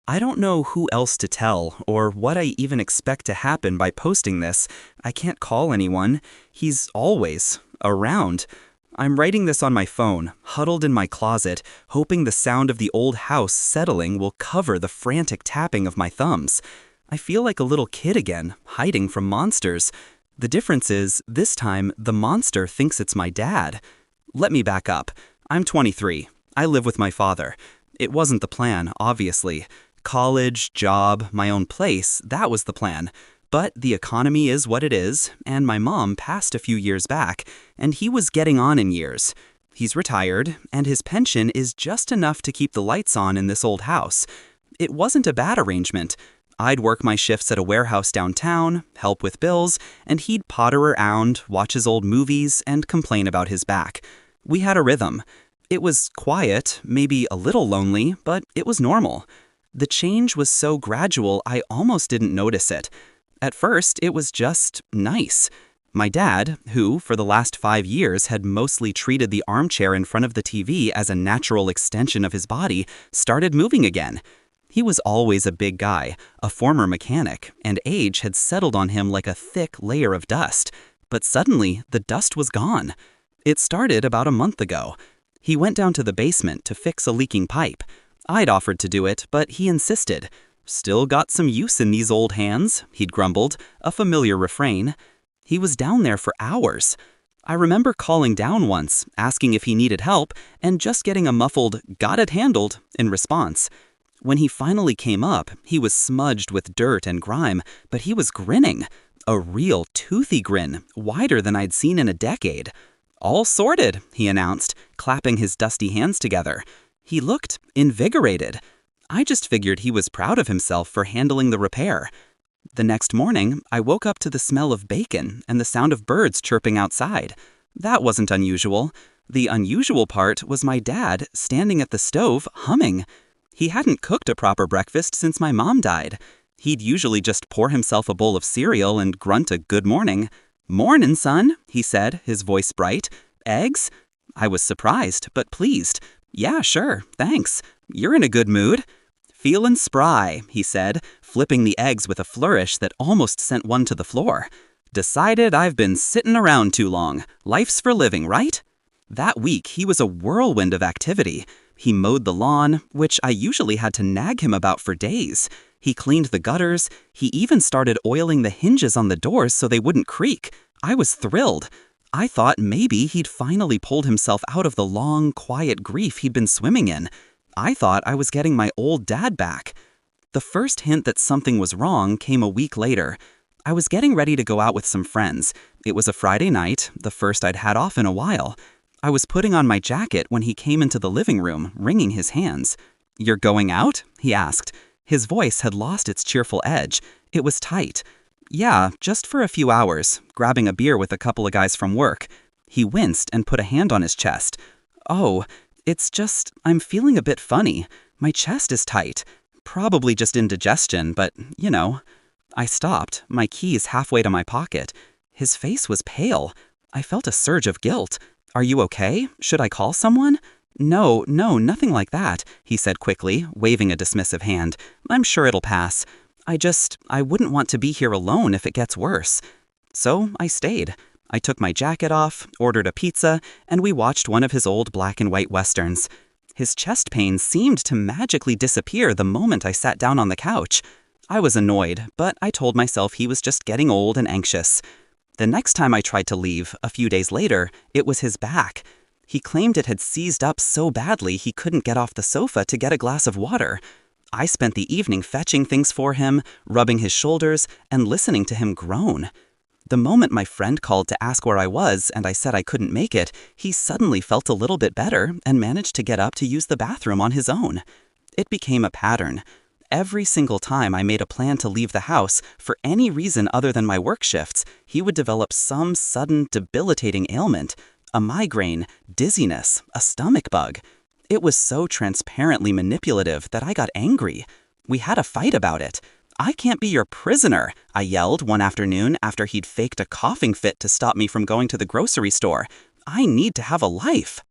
I don't know who else to tell or what I even expect to happen by posting this. I can't call anyone. He's always around. I'm writing this on my phone, huddled in my closet, hoping the sound of the old house settling will cover the frantic tapping of my thumbs. I feel like a little kid again, hiding from monsters. The difference is, this time, the monster thinks it's my dad. Let me back up. I'm 23. I live with my father. It wasn't the plan, obviously. College, job, my own place, that was the plan. But the economy is what it is, and my mom passed a few years back, and he was getting on in years. He's retired, and his pension is just enough to keep the lights on in this old house. It wasn't a bad arrangement. I'd work my shifts at a warehouse downtown, help with bills, and he'd potter around, watch his old movies, and complain about his back. We had a rhythm. It was quiet, maybe a little lonely, but it was normal. The change was so gradual I almost didn't notice it. At first, it was just nice. My dad, who for the last 5 years had mostly treated the armchair in front of the TV as a natural extension of his body, started moving again. He was always a big guy, a former mechanic, and age had settled on him like a thick layer of dust. But suddenly, the dust was gone. It started about a month ago. He went down to the basement to fix a leaking pipe. I'd offered to do it, but he insisted. "Still got some use in these old hands," he'd grumbled, a familiar refrain. He was down there for hours. I remember calling down once, asking if he needed help, and just getting a muffled, "Got it handled," in response. When he finally came up, he was smudged with dirt and grime, but he was grinning. A real toothy grin, wider than I'd seen in a decade. "All sorted," he announced, clapping his dusty hands together. He looked invigorated. I just figured he was proud of himself for handling the repair. The next morning, I woke up to the smell of bacon and the sound of birds chirping outside. That wasn't unusual. The unusual part was my dad standing at the stove humming. He hadn't cooked a proper breakfast since my mom died. He'd usually just pour himself a bowl of cereal and grunt a good morning. "Mornin', son," he said, his voice bright. "Eggs?" I was surprised, but pleased. "Yeah, sure, thanks. You're in a good mood." "Feelin' spry," he said, flipping the eggs with a flourish that almost sent one to the floor. "Decided I've been sittin' around too long. Life's for living, right?" That week, he was a whirlwind of activity. He mowed the lawn, which I usually had to nag him about for days. He cleaned the gutters. He even started oiling the hinges on the doors so they wouldn't creak. I was thrilled. I thought maybe he'd finally pulled himself out of the long, quiet grief he'd been swimming in. I thought I was getting my old dad back. The first hint that something was wrong came a week later. I was getting ready to go out with some friends. It was a Friday night, the first I'd had off in a while. I was putting on my jacket when he came into the living room, wringing his hands. "You're going out?" he asked. His voice had lost its cheerful edge. It was tight. "Yeah, just for a few hours, grabbing a beer with a couple of guys from work." He winced and put a hand on his chest. "Oh, it's just, I'm feeling a bit funny. My chest is tight. Probably just indigestion, but, you know." I stopped, my keys halfway to my pocket. His face was pale. I felt a surge of guilt. "Are you okay? Should I call someone?" No, nothing like that," he said quickly, waving a dismissive hand. "I'm sure it'll pass. I wouldn't want to be here alone if it gets worse." So I stayed. I took my jacket off, ordered a pizza, and we watched one of his old black and white westerns. His chest pain seemed to magically disappear the moment I sat down on the couch. I was annoyed, but I told myself he was just getting old and anxious. The next time I tried to leave, a few days later, it was his back. He claimed it had seized up so badly he couldn't get off the sofa to get a glass of water. I spent the evening fetching things for him, rubbing his shoulders, and listening to him groan. The moment my friend called to ask where I was and I said I couldn't make it, he suddenly felt a little bit better and managed to get up to use the bathroom on his own. It became a pattern. Every single time I made a plan to leave the house, for any reason other than my work shifts, he would develop some sudden, debilitating ailment. A migraine, dizziness, a stomach bug. It was so transparently manipulative that I got angry. We had a fight about it. "I can't be your prisoner," I yelled one afternoon after he'd faked a coughing fit to stop me from going to the grocery store. "I need to have a life."